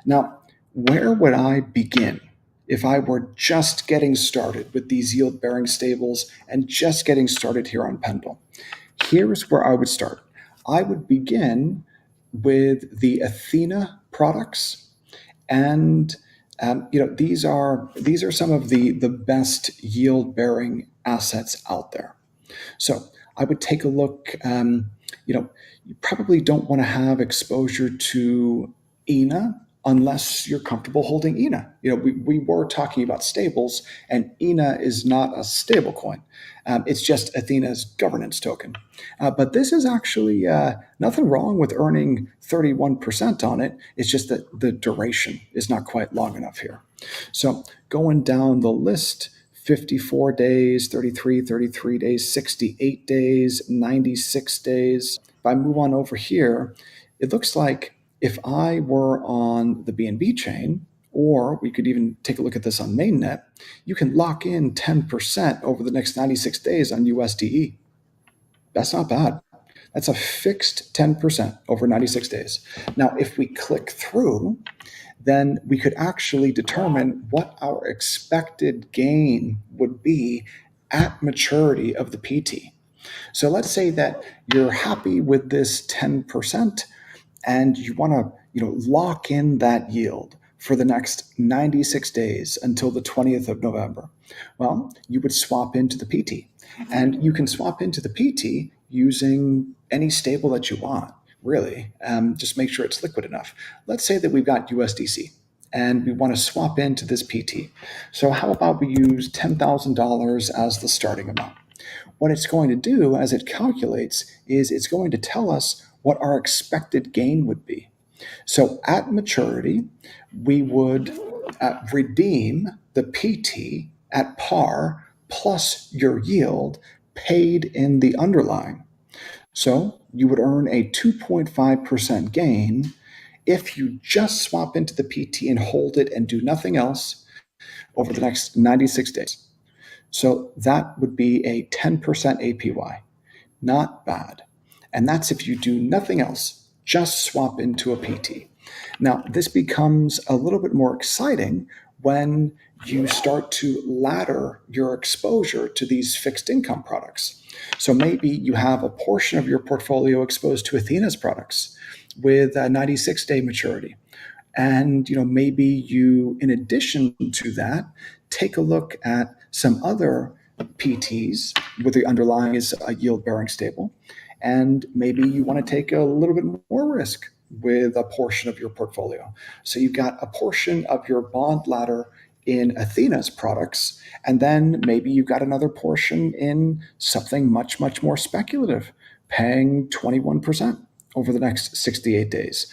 Now, where would I begin if I were just getting started with these yield-bearing stables and just getting started here on Pendle? Here's where I would start. I would begin with the Athena products, and these are some of the best yield-bearing assets out there. So I would take a look. You probably don't want to have exposure to ENA unless you're comfortable holding ENA. We were talking about stables, and ENA is not a stable coin. It's just Athena's governance token. But this is actually nothing wrong with earning 31% on it. It's just that the duration is not quite long enough here. So going down the list, 54 days, 33 days, 68 days, 96 days. If I move on over here, it looks like if I were on the BNB chain, or we could even take a look at this on mainnet, you can lock in 10% over the next 96 days on USDE. That's not bad. That's a fixed 10% over 96 days. Now, if we click through, then we could actually determine what our expected gain would be at maturity of the PT. So let's say that you're happy with this 10% and you want to lock in that yield for the next 96 days until the 20th of November. Well, you would swap into the PT. And you can swap into the PT using any stable that you want, really. Just make sure it's liquid enough. Let's say that we've got USDC and we want to swap into this PT. So how about we use $10,000 as the starting amount? What it's going to do as it calculates is it's going to tell us what our expected gain would be. So at maturity, we would redeem the PT at par plus your yield paid in the underlying. So you would earn a 2.5% gain if you just swap into the PT and hold it and do nothing else over the next 96 days. So that would be a 10% APY. Not bad. And that's if you do nothing else, just swap into a PT. Now, this becomes a little bit more exciting when you start to ladder your exposure to these fixed income products. So maybe you have a portion of your portfolio exposed to Athena's products with a 96-day maturity. And maybe you, in addition to that, take a look at some other PTs where the underlying is a yield-bearing stable, and maybe you want to take a little bit more risk with a portion of your portfolio. So you've got a portion of your bond ladder in Athena's products, and then maybe you've got another portion in something much, much more speculative, paying 21% over the next 68 days.